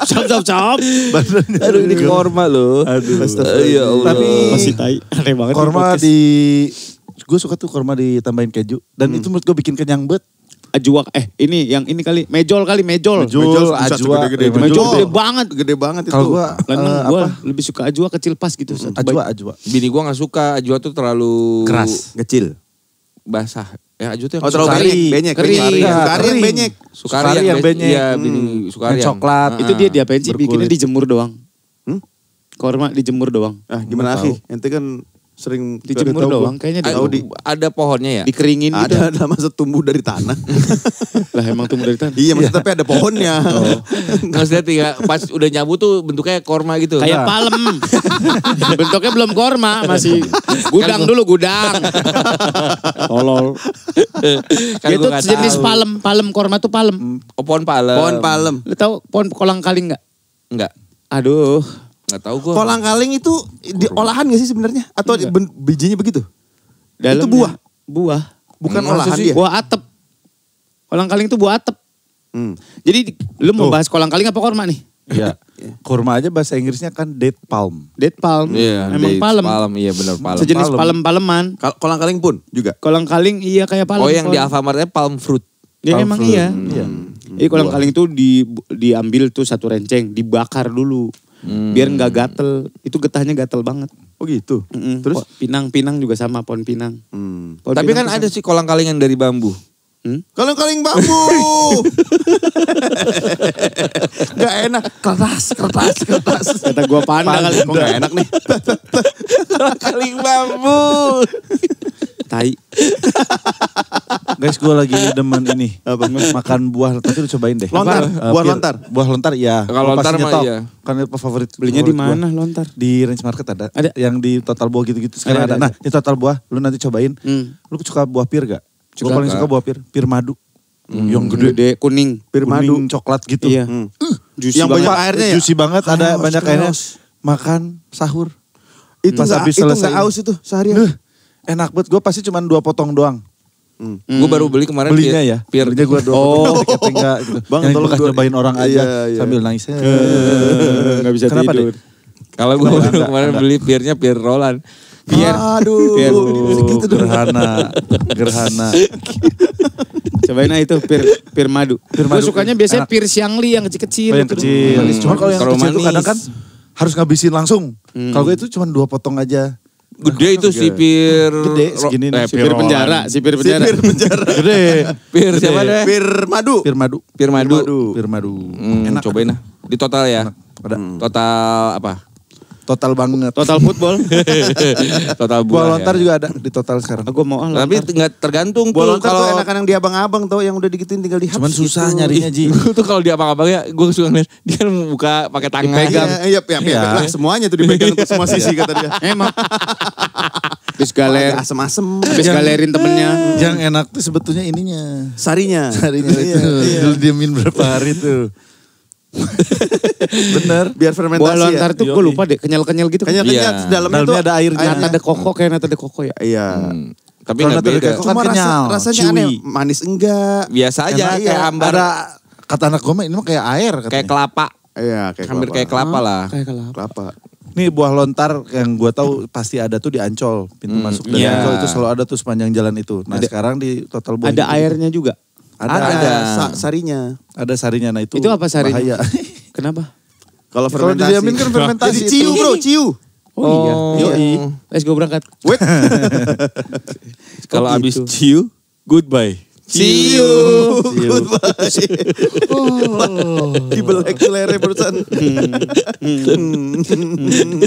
[SPEAKER 3] Cop, cop.
[SPEAKER 1] Aduh ini korma loh.
[SPEAKER 2] Aduh.
[SPEAKER 1] Ya Allah.
[SPEAKER 2] Tapi
[SPEAKER 3] Masih tai. Aneh banget.
[SPEAKER 2] korma gue suka tuh korma ditambahin keju dan itu menurut gue bikin kenyang banget.
[SPEAKER 3] Ajwa, ini yang ini kali. Mejol kali, mejol.
[SPEAKER 2] Mejol,
[SPEAKER 4] buset,
[SPEAKER 2] ajwa,
[SPEAKER 4] segede-gede.
[SPEAKER 3] Mejol gede banget.
[SPEAKER 4] Gede banget itu.
[SPEAKER 2] Kalau gue
[SPEAKER 3] Gue lebih suka ajwa kecil pas gitu.
[SPEAKER 2] ajwa.
[SPEAKER 1] Bini gua gak suka ajwa tuh terlalu
[SPEAKER 2] Keras.
[SPEAKER 4] Kecil.
[SPEAKER 1] basah. Ya ajwa tuh yang
[SPEAKER 4] Oh terlalu
[SPEAKER 1] sukari.
[SPEAKER 4] benyek.
[SPEAKER 1] Kering.
[SPEAKER 4] Sukari yang
[SPEAKER 2] Kering.
[SPEAKER 4] benyek.
[SPEAKER 1] Sukari yang benyek. Iya, bini sukari
[SPEAKER 2] Yang coklat.
[SPEAKER 3] Itu dia diapain sih? Bikinnya dijemur doang. Korma dijemur doang.
[SPEAKER 4] Ah gimana Akhi? Ente kan sering
[SPEAKER 3] Dijemur doang. Kayaknya
[SPEAKER 4] Tahu di
[SPEAKER 1] ada pohonnya ya?
[SPEAKER 3] dikeringin gitu.
[SPEAKER 4] ada masa tumbuh dari tanah.
[SPEAKER 3] Lah emang tumbuh dari tanah.
[SPEAKER 4] Iya maksudnya tapi ada pohonnya.
[SPEAKER 1] Maksudnya tiga, pas udah nyabu tuh bentuknya korma gitu.
[SPEAKER 3] Kayak palem. Bentuknya belum korma, masih gudang dulu gudang. Tolol.
[SPEAKER 1] Kan
[SPEAKER 3] Itu
[SPEAKER 1] gua nggak
[SPEAKER 3] sejenis
[SPEAKER 1] tahu.
[SPEAKER 3] palem korma tuh palem.
[SPEAKER 1] Oh, pohon palem.
[SPEAKER 4] Pohon palem.
[SPEAKER 3] Lu tahu pohon kolang-kaling enggak?
[SPEAKER 1] Enggak.
[SPEAKER 3] Aduh.
[SPEAKER 1] Enggak tahu gua.
[SPEAKER 4] Kolang-kaling itu di olahan gak sih sebenarnya? Atau bijinya begitu?
[SPEAKER 3] Dalamnya.
[SPEAKER 4] Itu buah?
[SPEAKER 3] Buah.
[SPEAKER 4] Bukan
[SPEAKER 1] Masa
[SPEAKER 4] olahan
[SPEAKER 1] sih?
[SPEAKER 4] dia?
[SPEAKER 3] Buah atep. Kolang-kaling itu buah atep. Jadi lu mau bahas kolang-kaling apa korma nih?
[SPEAKER 2] Iya. Kurma aja bahasa Inggrisnya kan date palm.
[SPEAKER 3] Date palm.
[SPEAKER 1] Iya,
[SPEAKER 3] Emang
[SPEAKER 1] dates,
[SPEAKER 3] palem.
[SPEAKER 1] palem. Iya benar palem.
[SPEAKER 3] Sejenis
[SPEAKER 2] Palem.
[SPEAKER 3] palem-paleman.
[SPEAKER 4] Kolang-kaling pun juga.
[SPEAKER 3] Kolang-kaling iya kayak palem.
[SPEAKER 1] Oh yang di
[SPEAKER 3] Kolang-
[SPEAKER 1] Alfamartnya palm fruit.
[SPEAKER 3] Ya
[SPEAKER 2] Palm
[SPEAKER 3] emang
[SPEAKER 2] fruit.
[SPEAKER 3] iya.
[SPEAKER 2] Iya.
[SPEAKER 3] Jadi kolang-kaling tuh diambil tuh satu renceng, dibakar dulu. Biar nggak gatel. Itu getahnya gatel banget.
[SPEAKER 4] Oh gitu.
[SPEAKER 3] Terus
[SPEAKER 4] Terus?
[SPEAKER 3] pinang juga sama pohon pinang. Pohon
[SPEAKER 1] Tapi kan
[SPEAKER 3] pinang tuh
[SPEAKER 1] ada sih kolang-kaling yang dari bambu.
[SPEAKER 4] Kolang-kaling bambu. Gak enak. Kertas.
[SPEAKER 3] kata gua panda kali.
[SPEAKER 4] Kok gak enak nih?
[SPEAKER 1] Kolang-kaling bambu.
[SPEAKER 3] Tai.
[SPEAKER 2] Guys, gue lagi demen ini.
[SPEAKER 4] Apa?
[SPEAKER 2] Makan buah, tapi lu cobain deh.
[SPEAKER 4] Lontar, buah
[SPEAKER 2] Pir.
[SPEAKER 4] lontar.
[SPEAKER 2] Buah lontar, iya.
[SPEAKER 1] Kalau lontar
[SPEAKER 2] Pasti
[SPEAKER 1] mah
[SPEAKER 2] nyetok.
[SPEAKER 1] iya.
[SPEAKER 2] Kan itu favorit.
[SPEAKER 3] Belinya di
[SPEAKER 2] favorit
[SPEAKER 3] mana
[SPEAKER 2] gua.
[SPEAKER 3] lontar?
[SPEAKER 2] Di Range Market ada.
[SPEAKER 3] Ada.
[SPEAKER 2] Yang di Total Buah gitu-gitu sekarang
[SPEAKER 3] Ada,
[SPEAKER 2] ada. Nah, di Total Buah, lu nanti cobain. Lu suka buah pir gak? Gue
[SPEAKER 3] Suka.
[SPEAKER 2] paling suka buah pir. Pir madu. Yang gede.
[SPEAKER 3] Gede kuning.
[SPEAKER 4] Pir madu.
[SPEAKER 2] Kuning, coklat gitu.
[SPEAKER 3] Iya. Juicy
[SPEAKER 4] Yang
[SPEAKER 3] banget.
[SPEAKER 4] banyak airnya ya?
[SPEAKER 2] Juicy banget, ada
[SPEAKER 4] Chaos,
[SPEAKER 2] banyak airnya.
[SPEAKER 4] chaos.
[SPEAKER 2] Makan, sahur.
[SPEAKER 4] Itu
[SPEAKER 2] Pas
[SPEAKER 4] gak,
[SPEAKER 2] habis
[SPEAKER 4] itu
[SPEAKER 2] selesai.
[SPEAKER 4] gak aus itu seharian.
[SPEAKER 2] Enak banget, gue pasti cuma 2 potong doang.
[SPEAKER 1] Gue baru beli kemarin
[SPEAKER 2] Belinya ya.
[SPEAKER 1] Pir.
[SPEAKER 2] Belinya gue tiketnya enggak gitu.
[SPEAKER 4] Bang,
[SPEAKER 2] yang
[SPEAKER 4] tolong
[SPEAKER 2] bekas
[SPEAKER 4] gua-
[SPEAKER 2] nyobain orang aja
[SPEAKER 4] Iya, iya.
[SPEAKER 2] sambil nangis.
[SPEAKER 3] Nggak bisa
[SPEAKER 2] Kenapa,
[SPEAKER 3] tidur.
[SPEAKER 2] Dek?
[SPEAKER 1] Kalau gue kemarin beli pirnya Pir Roland.
[SPEAKER 4] Aduh.
[SPEAKER 3] Biar-
[SPEAKER 4] Gitu dong.
[SPEAKER 2] Gerhana.
[SPEAKER 3] Cobain aja itu pir madu. Gue
[SPEAKER 2] madu.
[SPEAKER 3] sukanya biasanya
[SPEAKER 2] Enak.
[SPEAKER 3] pir Xiangli yang kecil-kecil.
[SPEAKER 2] Oh, yang kecil.
[SPEAKER 3] Manis.
[SPEAKER 2] Cuma kalau yang
[SPEAKER 1] Terlalu
[SPEAKER 2] kecil tuh
[SPEAKER 1] manis.
[SPEAKER 2] kadang kan harus ngabisin langsung. Kalau gue itu cuma 2 potong aja.
[SPEAKER 1] Gede itu si Pir.
[SPEAKER 2] Gede, segini nih.
[SPEAKER 3] Si pir penjara, si pir penjara.
[SPEAKER 4] Pir penjara.
[SPEAKER 2] Gede.
[SPEAKER 1] Pir siapa deh?
[SPEAKER 4] Pir madu.
[SPEAKER 2] Pir madu.
[SPEAKER 1] Pir madu.
[SPEAKER 2] Pir madu.
[SPEAKER 1] Enak. Cobain lah. Di total ya.
[SPEAKER 2] Ada.
[SPEAKER 1] Total apa?
[SPEAKER 2] Total banget.
[SPEAKER 3] Total football.
[SPEAKER 1] Total
[SPEAKER 2] Buah
[SPEAKER 1] buah.
[SPEAKER 2] lontar
[SPEAKER 1] ya.
[SPEAKER 2] juga ada di total sekarang.
[SPEAKER 3] Gue mau
[SPEAKER 1] Tapi nggak tergantung
[SPEAKER 4] Bola
[SPEAKER 1] tuh
[SPEAKER 4] lontar tuh
[SPEAKER 1] kalau
[SPEAKER 4] enakan yang di abang-abang tuh yang udah digituin tinggal dihapus.
[SPEAKER 2] Cuman susah
[SPEAKER 4] gitu.
[SPEAKER 2] nyarinya Ji.
[SPEAKER 1] gue tuh kalau dia apa-apa ya, gue suka ngeliat dia kan buka pakai tangan.
[SPEAKER 3] Dipegang.
[SPEAKER 4] Iya, lah semuanya tuh dipegang tuh semua sisi kata dia.
[SPEAKER 3] Emang. Habis galer.
[SPEAKER 4] Asem-asem.
[SPEAKER 3] Habis galerin temennya.
[SPEAKER 2] Yang enak tuh sebetulnya ininya.
[SPEAKER 4] Sarinya.
[SPEAKER 2] Harinya itu. Dulu diemin berapa hari tuh. Bener.
[SPEAKER 4] Biar fermentasi
[SPEAKER 3] Buah lontar
[SPEAKER 4] ya.
[SPEAKER 3] tuh gue lupa deh. Kenyal-kenyal gitu.
[SPEAKER 4] Kenyal-kenyal
[SPEAKER 1] Iya.
[SPEAKER 4] dalamnya tuh
[SPEAKER 2] Dalamnya ada airnya.
[SPEAKER 3] Nata de koko kayak nata de koko ya.
[SPEAKER 4] Iya.
[SPEAKER 1] Tapi
[SPEAKER 2] Kalau
[SPEAKER 1] nggak
[SPEAKER 2] nata de
[SPEAKER 1] beda.
[SPEAKER 2] koko kan
[SPEAKER 4] Cuma
[SPEAKER 2] kenyal,
[SPEAKER 4] rasanya
[SPEAKER 2] chewy.
[SPEAKER 4] aneh. Manis enggak.
[SPEAKER 1] Biasa aja
[SPEAKER 4] Enak,
[SPEAKER 1] kayak
[SPEAKER 4] iya.
[SPEAKER 1] ambar.
[SPEAKER 2] Ada kata anak gue mah ini mah kayak air katanya.
[SPEAKER 1] Kayak kelapa.
[SPEAKER 4] Iya, kayak
[SPEAKER 1] Hampir
[SPEAKER 4] kelapa.
[SPEAKER 1] kayak kelapa lah.
[SPEAKER 3] Kayak kelapa.
[SPEAKER 4] Kelapa.
[SPEAKER 2] Nih buah lontar yang gue tahu pasti ada tuh di Ancol. Pintu masuk dari
[SPEAKER 1] iya.
[SPEAKER 2] Ancol itu selalu ada tuh sepanjang jalan itu. Nah sekarang di Total Buah
[SPEAKER 3] Ada
[SPEAKER 2] itu
[SPEAKER 3] airnya juga.
[SPEAKER 4] Ada sarinya.
[SPEAKER 2] Ada sarinya. Nah itu
[SPEAKER 3] Itu apa sarinya?
[SPEAKER 2] bahaya.
[SPEAKER 3] Kenapa?
[SPEAKER 4] Kalau
[SPEAKER 2] Kalau
[SPEAKER 4] fermentasi.
[SPEAKER 2] didiamin kan fermentasi
[SPEAKER 4] Jadi ciu
[SPEAKER 2] itu.
[SPEAKER 4] bro, ciu.
[SPEAKER 3] Oh, iya.
[SPEAKER 2] Yoi.
[SPEAKER 3] Let's go berangkat.
[SPEAKER 4] Wait.
[SPEAKER 1] Kalau
[SPEAKER 3] Oh,
[SPEAKER 1] abis
[SPEAKER 3] gitu.
[SPEAKER 1] ciu, goodbye.
[SPEAKER 4] See you.
[SPEAKER 2] Ciu.
[SPEAKER 4] Goodbye. Dibelek selere barusan.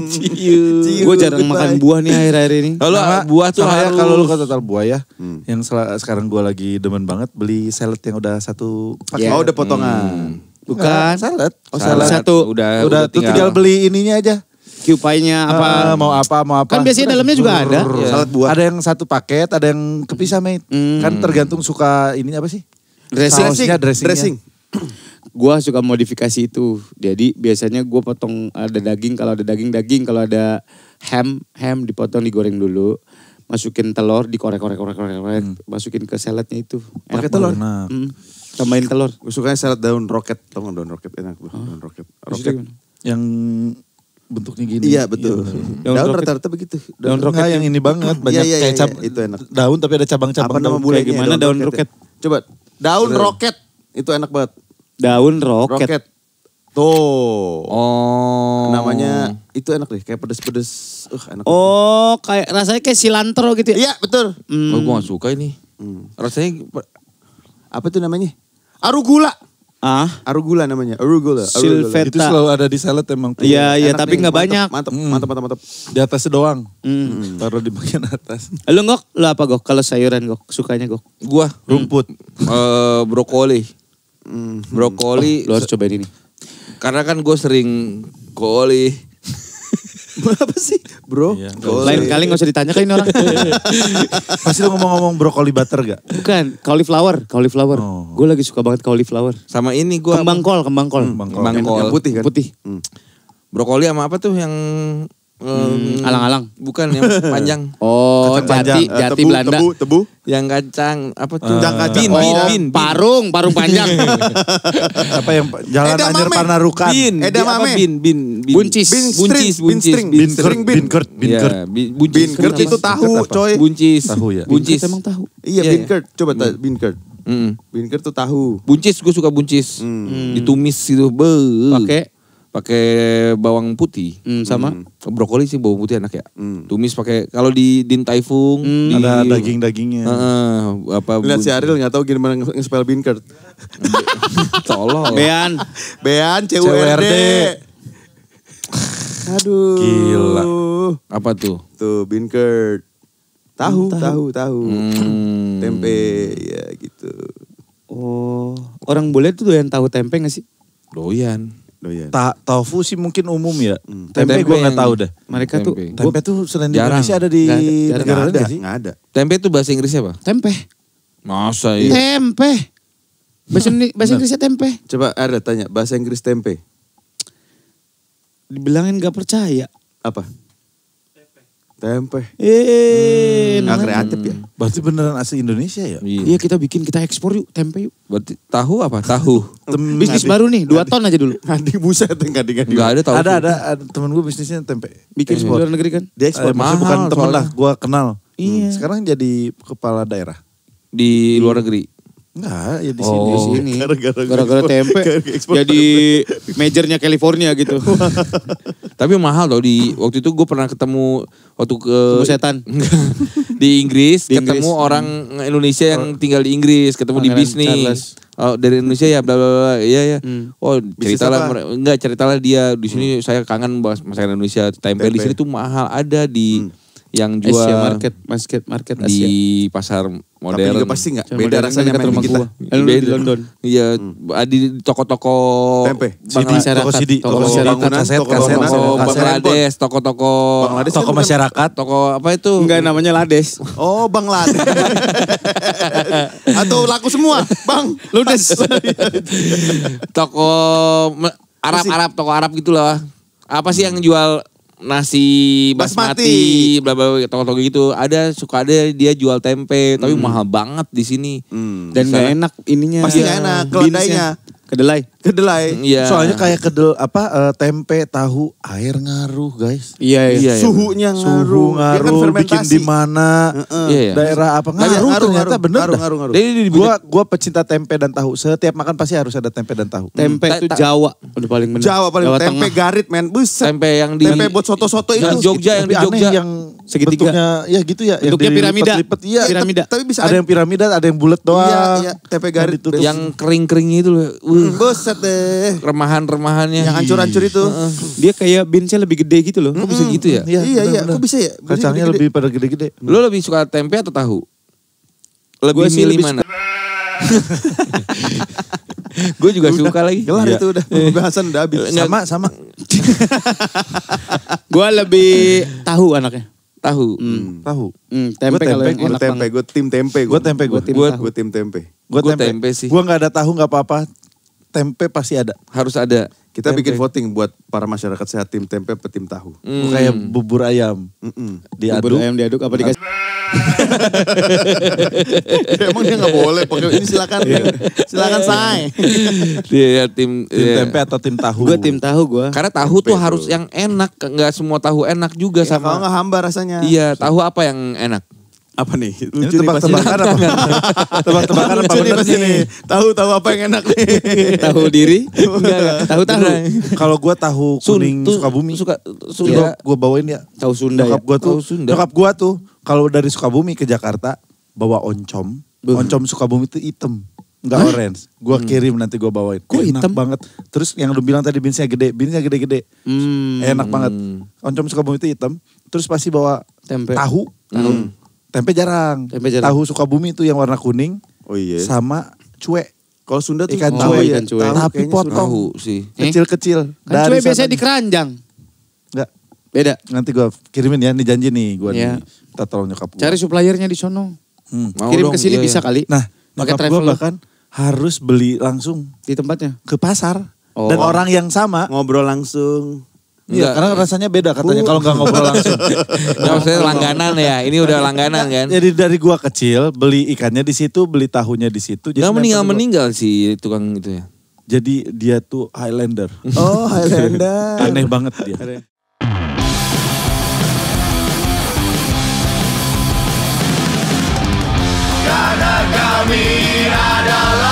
[SPEAKER 4] Ciu.
[SPEAKER 3] Gue jarang makan buah nih akhir-akhir ini.
[SPEAKER 1] Kalau
[SPEAKER 2] Sama-
[SPEAKER 1] buah tuh
[SPEAKER 2] sama ya
[SPEAKER 1] harus.
[SPEAKER 2] kalau lu ke Total Buah ya. Yang sekarang gue lagi demen banget beli salad yang udah satu paket.
[SPEAKER 4] Oh udah potongan.
[SPEAKER 3] Bukan.
[SPEAKER 2] Salad.
[SPEAKER 3] Oh, salad. Satu.
[SPEAKER 1] Udah
[SPEAKER 2] Udah tuh tinggal beli ininya aja.
[SPEAKER 3] Q-pie-nya apa?
[SPEAKER 2] Mau apa.
[SPEAKER 3] Kan biasanya dalamnya juga ada.
[SPEAKER 1] Iya.
[SPEAKER 4] Salad buah.
[SPEAKER 2] Ada yang satu paket, ada yang kepisah mate. Kan tergantung suka ininya apa sih?
[SPEAKER 3] Dressing.
[SPEAKER 2] Sausnya, dressingnya.
[SPEAKER 4] Dressing.
[SPEAKER 3] Gua suka modifikasi itu. Jadi biasanya gue potong ada daging, kalau ada daging, kalau ada ham dipotong digoreng dulu. Masukin telur, dikorek-korek, masukin ke saladnya itu.
[SPEAKER 4] Pakai
[SPEAKER 3] Enak
[SPEAKER 4] telur?
[SPEAKER 3] banget. Tambahin telur.
[SPEAKER 4] Gue sukanya salad daun roket. Tau gak daun roket? Enak bro. Daun roket. Roket.
[SPEAKER 2] Yang bentuknya gini.
[SPEAKER 4] Iya betul.
[SPEAKER 3] Daun
[SPEAKER 4] Daun
[SPEAKER 3] roket.
[SPEAKER 4] rata-rata begitu.
[SPEAKER 3] Daun roket
[SPEAKER 2] Enggak yang ini banget. Banyak
[SPEAKER 4] Iya,
[SPEAKER 2] kayak
[SPEAKER 4] itu enak.
[SPEAKER 2] daun tapi ada cabang-cabang.
[SPEAKER 4] Apa nama
[SPEAKER 2] daun.
[SPEAKER 4] bulenya?
[SPEAKER 3] Kayak gimana daun roket?
[SPEAKER 4] Coba. Daun roket. Itu enak banget.
[SPEAKER 3] Daun roket.
[SPEAKER 4] Roket. Tuh.
[SPEAKER 1] Oh.
[SPEAKER 4] Namanya itu enak deh. Kayak pedes-pedes. Enak.
[SPEAKER 3] Oh, kayak rasanya kayak cilantro gitu ya?
[SPEAKER 4] Iya betul.
[SPEAKER 1] Oh, gue gak suka ini. Rasanya
[SPEAKER 4] Apa tuh namanya? Arugula.
[SPEAKER 3] Ah,
[SPEAKER 4] Arugula namanya. Arugula.
[SPEAKER 3] Silvet.
[SPEAKER 2] Itu selalu ada di salad emang. tuh.
[SPEAKER 3] iya,
[SPEAKER 4] Enak
[SPEAKER 3] tapi
[SPEAKER 4] nih,
[SPEAKER 3] nggak banyak.
[SPEAKER 4] Mantap.
[SPEAKER 2] Di atasnya doang.
[SPEAKER 3] Hmm.
[SPEAKER 2] Taruh di bagian atas.
[SPEAKER 3] Lu Gok, lu apa Gok? Kalau sayuran Gok, sukanya Gok?
[SPEAKER 1] gua
[SPEAKER 2] Rumput.
[SPEAKER 1] brokoli. Brokoli.
[SPEAKER 3] Lu harus cobain ini.
[SPEAKER 1] Karena kan gue sering koli.
[SPEAKER 4] Apa sih? Bro.
[SPEAKER 2] Iya.
[SPEAKER 3] Lain kali gak usah ditanya ke ini orang.
[SPEAKER 2] Pasti lu ngomong-ngomong brokoli butter gak?
[SPEAKER 3] Bukan, cauliflower.
[SPEAKER 2] Oh.
[SPEAKER 3] Gue lagi suka banget cauliflower.
[SPEAKER 1] Sama ini gue.
[SPEAKER 3] Kembang kol.
[SPEAKER 1] Kembang kol.
[SPEAKER 4] Yang putih kan?
[SPEAKER 3] Putih.
[SPEAKER 1] Brokoli sama apa tuh yang
[SPEAKER 3] Alang-alang.
[SPEAKER 1] Bukan yang panjang.
[SPEAKER 3] Oh,
[SPEAKER 2] Kacang panjang.
[SPEAKER 3] jati Belanda.
[SPEAKER 4] Tebu.
[SPEAKER 1] Yang kacang apa tuh?
[SPEAKER 4] Kacang.
[SPEAKER 1] Bin.
[SPEAKER 3] Parung panjang.
[SPEAKER 2] Apa yang jalan Anyer
[SPEAKER 4] Edamame.
[SPEAKER 2] Panarukan?
[SPEAKER 1] Bin.
[SPEAKER 4] Edamame.
[SPEAKER 1] Bin.
[SPEAKER 3] Buncis.
[SPEAKER 1] Buncis.
[SPEAKER 4] Bin
[SPEAKER 2] Binkert.
[SPEAKER 1] Iya, buncis.
[SPEAKER 4] Binkert itu tahu
[SPEAKER 2] Apa?
[SPEAKER 4] coy.
[SPEAKER 1] Buncis.
[SPEAKER 2] Tahu ya?
[SPEAKER 1] Buncis.
[SPEAKER 3] Emang tahu.
[SPEAKER 4] Iya
[SPEAKER 1] Iya,
[SPEAKER 4] binkert. Coba binkert.
[SPEAKER 1] Mm.
[SPEAKER 4] Binkert tuh tahu.
[SPEAKER 1] Buncis, gue suka buncis. Ditumis gitu. Pakai bawang putih.
[SPEAKER 3] Sama.
[SPEAKER 1] Brokoli sih bawang putih enak ya. Tumis pakai kalau di din tai fung
[SPEAKER 2] Ada daging-dagingnya.
[SPEAKER 1] apa
[SPEAKER 4] Lihat si Ariel nggak tahu gimana nge-spell binkert.
[SPEAKER 1] tolol.
[SPEAKER 3] Bean.
[SPEAKER 4] Bean CURD. Aduh.
[SPEAKER 2] Gila.
[SPEAKER 1] Apa tuh?
[SPEAKER 4] Tuh binkert. Tahu. Tempe ya gitu.
[SPEAKER 3] Oh, orang bule tuh doyan tahu tempe gak sih?
[SPEAKER 1] Doyan.
[SPEAKER 4] Doyan.
[SPEAKER 2] Tofu sih mungkin umum ya. Tempe
[SPEAKER 1] Tempe
[SPEAKER 2] gue gak
[SPEAKER 1] yang-
[SPEAKER 2] tahu dah.
[SPEAKER 3] Mereka tuh
[SPEAKER 1] Tempe.
[SPEAKER 2] Tempe tuh selain di
[SPEAKER 1] Jarang.
[SPEAKER 2] Indonesia ada di
[SPEAKER 3] Nggak ada.
[SPEAKER 2] negara
[SPEAKER 4] Nggak
[SPEAKER 2] lain
[SPEAKER 4] ada,
[SPEAKER 2] nggak sih?
[SPEAKER 4] nggak ada.
[SPEAKER 1] Tempe itu bahasa Inggrisnya apa?
[SPEAKER 3] tempe.
[SPEAKER 1] Masa
[SPEAKER 3] Tempe. Bahasa Inggrisnya tempe.
[SPEAKER 4] Coba Ariel tanya bahasa Inggris tempe.
[SPEAKER 3] Dibilangin gak percaya.
[SPEAKER 4] Apa? Tempe.
[SPEAKER 3] Nah,
[SPEAKER 4] Nggak kreatif ya.
[SPEAKER 2] Berarti beneran asli Indonesia ya?
[SPEAKER 3] Iya kita ekspor yuk tempe yuk.
[SPEAKER 1] Berarti tahu apa? Tahu.
[SPEAKER 3] Bisnis baru nih 2 ton aja dulu.
[SPEAKER 4] Ngadi buset ngadi.
[SPEAKER 1] Enggak ada tahu.
[SPEAKER 2] Ada temen gue bisnisnya tempe.
[SPEAKER 3] Bikin di luar negeri kan.
[SPEAKER 4] Dia ekspor.
[SPEAKER 2] Maksudnya bukan
[SPEAKER 1] mahal
[SPEAKER 2] temen
[SPEAKER 1] soalnya.
[SPEAKER 2] lah, gue kenal.
[SPEAKER 3] Iya.
[SPEAKER 2] Sekarang jadi kepala daerah.
[SPEAKER 1] Di luar negeri.
[SPEAKER 2] Enggak, ya di
[SPEAKER 3] Di
[SPEAKER 2] sini.
[SPEAKER 3] sini.
[SPEAKER 4] Gara-gara
[SPEAKER 3] Gara-gara tempe. Jadi majornya California gitu.
[SPEAKER 1] Tapi mahal tau waktu itu gue pernah ketemu waktu ke
[SPEAKER 3] Ketemu setan.
[SPEAKER 1] di Inggris,
[SPEAKER 3] Di
[SPEAKER 1] ketemu
[SPEAKER 3] Inggris.
[SPEAKER 1] orang Indonesia yang tinggal di Inggris, ketemu di
[SPEAKER 3] Pangeran
[SPEAKER 1] bisnis.
[SPEAKER 3] Charles.
[SPEAKER 1] Oh, dari Indonesia ya, bla bla bla. Iya ya. Oh,
[SPEAKER 4] Bisnis
[SPEAKER 1] ceritalah
[SPEAKER 4] apa?
[SPEAKER 1] enggak ceritalah dia di sini saya kangen bahas masakan Indonesia. Tempe di
[SPEAKER 4] Tempe.
[SPEAKER 1] sini tuh mahal ada di yang
[SPEAKER 3] Asia
[SPEAKER 1] jual
[SPEAKER 3] market
[SPEAKER 1] di
[SPEAKER 3] Asia.
[SPEAKER 1] pasar
[SPEAKER 4] Tapi
[SPEAKER 1] modern.
[SPEAKER 4] juga pasti nggak.
[SPEAKER 3] Yang
[SPEAKER 4] Beda
[SPEAKER 3] modern
[SPEAKER 4] rasanya
[SPEAKER 3] dekat
[SPEAKER 4] main
[SPEAKER 3] rumah
[SPEAKER 4] di kita.
[SPEAKER 3] gua. Lu di London.
[SPEAKER 1] Iya, di toko-toko
[SPEAKER 4] Tempe.
[SPEAKER 2] Toko CD,
[SPEAKER 3] Toko
[SPEAKER 2] toko
[SPEAKER 3] masyarakat.
[SPEAKER 4] bangunan,
[SPEAKER 2] kaset,
[SPEAKER 4] toko
[SPEAKER 2] kaset,
[SPEAKER 4] bangunan,
[SPEAKER 2] kaset,
[SPEAKER 1] toko
[SPEAKER 2] kaset.
[SPEAKER 1] Bangladesh, toko-toko
[SPEAKER 4] Bangladesh
[SPEAKER 2] Toko
[SPEAKER 4] bukan-
[SPEAKER 2] masyarakat.
[SPEAKER 1] toko apa itu?
[SPEAKER 3] Enggak namanya Lades.
[SPEAKER 4] Oh Bang Lad. Atau laku semua Bang.
[SPEAKER 3] Ludes.
[SPEAKER 1] Toko Arab, toko Arab gitulah. Apa sih yang jual nasi basmati, bla bla bla, toko-toko gitu. Suka ada dia jual tempe, tapi mahal banget di sini.
[SPEAKER 3] Dan gak enak ininya.
[SPEAKER 4] Pasti nggak enak, keledainya.
[SPEAKER 3] Kedelai.
[SPEAKER 4] Kedelai.
[SPEAKER 1] Iya.
[SPEAKER 2] Soalnya kayak tempe, tahu, air ngaruh guys.
[SPEAKER 3] Iya.
[SPEAKER 1] Iya, iya.
[SPEAKER 4] Suhunya
[SPEAKER 2] Suhu
[SPEAKER 4] ngaruh. Dia kan
[SPEAKER 2] ngaruh, bikin
[SPEAKER 4] fermentasi.
[SPEAKER 2] di mana,
[SPEAKER 1] Iya, iya.
[SPEAKER 2] daerah apa ngaruh ternyata bener dah.
[SPEAKER 4] Ngaruh.
[SPEAKER 1] Jadi
[SPEAKER 2] Gua pecinta tempe dan tahu. Setiap makan pasti harus ada tempe dan tahu.
[SPEAKER 3] Tempe itu Jawa. Udah paling benar.
[SPEAKER 4] Jawa paling tempe
[SPEAKER 3] Tengah.
[SPEAKER 4] garit men. Buset.
[SPEAKER 1] tempe yang di
[SPEAKER 4] Tempe buat soto-soto itu.
[SPEAKER 1] yang Jogja, yang di
[SPEAKER 2] Tapi aneh
[SPEAKER 1] Jogja.
[SPEAKER 2] yang
[SPEAKER 3] Segitiga.
[SPEAKER 2] bentuknya ya gitu ya. yang
[SPEAKER 3] Bentuknya piramida.
[SPEAKER 2] dilipet-lipet. Iya.
[SPEAKER 3] Piramida.
[SPEAKER 4] Tapi bisa
[SPEAKER 2] Ada yang piramida, ada yang bulat doang.
[SPEAKER 4] Iya, tempe garit.
[SPEAKER 2] ditutup.
[SPEAKER 1] yang kering-kering itu loh.
[SPEAKER 4] Buset deh.
[SPEAKER 1] Remahan-remahannya.
[SPEAKER 4] Yang hancur-hancur itu.
[SPEAKER 3] Dia kayak beansnya lebih gede gitu loh.
[SPEAKER 1] Kok bisa gitu ya?
[SPEAKER 4] Iya,
[SPEAKER 2] bener-bener.
[SPEAKER 4] kok bisa ya?
[SPEAKER 2] Kacangnya lebih pada gede-gede.
[SPEAKER 1] Lo lebih suka tempe atau tahu? Lebih
[SPEAKER 3] Gua sih
[SPEAKER 1] milih
[SPEAKER 3] lebih
[SPEAKER 1] mana? Gue juga suka lagi.
[SPEAKER 4] Gelar
[SPEAKER 2] Iya.
[SPEAKER 4] itu udah. Pembahasan udah habis.
[SPEAKER 2] Sama.
[SPEAKER 3] Gua lebih tahu anaknya.
[SPEAKER 1] Tahu.
[SPEAKER 2] Tahu.
[SPEAKER 3] Tempe
[SPEAKER 2] Gua
[SPEAKER 3] kalau
[SPEAKER 2] tempe,
[SPEAKER 3] yang
[SPEAKER 4] Gue
[SPEAKER 3] enak
[SPEAKER 4] tempe,
[SPEAKER 3] banget.
[SPEAKER 4] gue tim tempe.
[SPEAKER 2] Gue tempe gue.
[SPEAKER 4] Gue tim tempe.
[SPEAKER 2] Gue
[SPEAKER 1] Gua
[SPEAKER 2] tempe.
[SPEAKER 1] tempe sih.
[SPEAKER 2] Gue nggak ada tahu nggak apa-apa. Tempe pasti ada.
[SPEAKER 1] Harus ada.
[SPEAKER 4] Kita
[SPEAKER 2] Tempe.
[SPEAKER 4] bikin voting buat para masyarakat sehat tim tempe atau tim tahu.
[SPEAKER 2] Gua kayak bubur ayam.
[SPEAKER 3] Bubur
[SPEAKER 2] Diaduk.
[SPEAKER 3] ayam diaduk apa dikasih?
[SPEAKER 4] Emang dia nggak boleh pakai ini silakan. Silakan say.
[SPEAKER 1] Dia tim,
[SPEAKER 2] Tim
[SPEAKER 1] iya.
[SPEAKER 2] tempe atau tim tahu.
[SPEAKER 3] Gua tim tahu gua.
[SPEAKER 1] Karena tahu tuh harus yang enak, nggak semua tahu enak juga
[SPEAKER 4] Kalau
[SPEAKER 1] sama.
[SPEAKER 4] nggak hamba rasanya.
[SPEAKER 1] Iya, tahu apa yang enak?
[SPEAKER 4] Apa nih?
[SPEAKER 2] Ini
[SPEAKER 4] Lucu nih pasti.
[SPEAKER 2] tebak-tebakan apa? Tebak-tebakan apa
[SPEAKER 4] Lucu nih
[SPEAKER 2] bener
[SPEAKER 4] pasti
[SPEAKER 2] nih?
[SPEAKER 4] nih. Tahu apa yang enak nih.
[SPEAKER 3] Tahu diri? Tahu tahu.
[SPEAKER 2] Kalau gue tahu kuning
[SPEAKER 1] tuh
[SPEAKER 2] Sukabumi.
[SPEAKER 1] Suka
[SPEAKER 2] Gue
[SPEAKER 1] Sunda.
[SPEAKER 2] bawain ya.
[SPEAKER 3] Tahu Sunda ya.
[SPEAKER 2] Nyokap gue tuh,
[SPEAKER 1] Tahu Sunda.
[SPEAKER 2] nyokap gue tuh kalau dari Sukabumi ke Jakarta bawa oncom.
[SPEAKER 3] Buh.
[SPEAKER 2] Oncom Sukabumi itu hitam, nggak orange. Gue kirim nanti gue bawain.
[SPEAKER 3] Kok
[SPEAKER 2] Enak
[SPEAKER 3] hitam?
[SPEAKER 2] banget. Terus yang lu bilang tadi beansnya gede-gede. Enak banget. Oncom Sukabumi itu hitam. Terus pasti bawa
[SPEAKER 3] Tempe.
[SPEAKER 2] tahu. Tempe jarang.
[SPEAKER 3] Tempe jarang.
[SPEAKER 2] Tahu Sukabumi itu yang warna kuning
[SPEAKER 4] Oh iya.
[SPEAKER 2] sama cuek.
[SPEAKER 4] Kalau Sunda tuh
[SPEAKER 2] Ikan
[SPEAKER 4] tahu
[SPEAKER 2] cuek.
[SPEAKER 4] ya.
[SPEAKER 3] Ikan cuek.
[SPEAKER 4] Tahu
[SPEAKER 2] Tapi
[SPEAKER 4] kayaknya
[SPEAKER 2] potong.
[SPEAKER 1] Tahu sih.
[SPEAKER 2] Kecil-kecil.
[SPEAKER 3] Kan cuy
[SPEAKER 2] Dari
[SPEAKER 3] biasanya
[SPEAKER 2] sana.
[SPEAKER 3] di keranjang.
[SPEAKER 2] Nggak.
[SPEAKER 3] Beda.
[SPEAKER 2] Nanti gue kirimin ya, ini janji nih gue
[SPEAKER 3] Iya.
[SPEAKER 2] minta tolong nyokap gue.
[SPEAKER 3] Cari suppliernya di sono.
[SPEAKER 1] Mau
[SPEAKER 3] Kirim
[SPEAKER 1] dong,
[SPEAKER 3] ke sini
[SPEAKER 1] iya,
[SPEAKER 3] bisa
[SPEAKER 1] iya.
[SPEAKER 3] kali.
[SPEAKER 2] Nah,
[SPEAKER 3] pakai
[SPEAKER 2] nyokap gue
[SPEAKER 3] traveler
[SPEAKER 2] bahkan harus beli langsung
[SPEAKER 3] di tempatnya.
[SPEAKER 2] ke pasar.
[SPEAKER 3] Oh.
[SPEAKER 2] Dan orang yang sama.
[SPEAKER 4] ngobrol langsung.
[SPEAKER 2] Iya,
[SPEAKER 1] Enggak.
[SPEAKER 2] karena rasanya beda katanya kalau nggak ngobrol langsung.
[SPEAKER 1] Nggak, maksudnya langganan ya. Ini udah langganan kan.
[SPEAKER 2] Jadi dari gua kecil beli ikannya di situ, beli tahunya di situ. Jadi
[SPEAKER 1] Nggak
[SPEAKER 2] nempel gua.
[SPEAKER 1] meninggal si tukang itu ya.
[SPEAKER 2] Jadi dia tuh Highlander.
[SPEAKER 4] Oh Highlander.
[SPEAKER 2] Aneh banget dia.
[SPEAKER 5] Karena kami adalah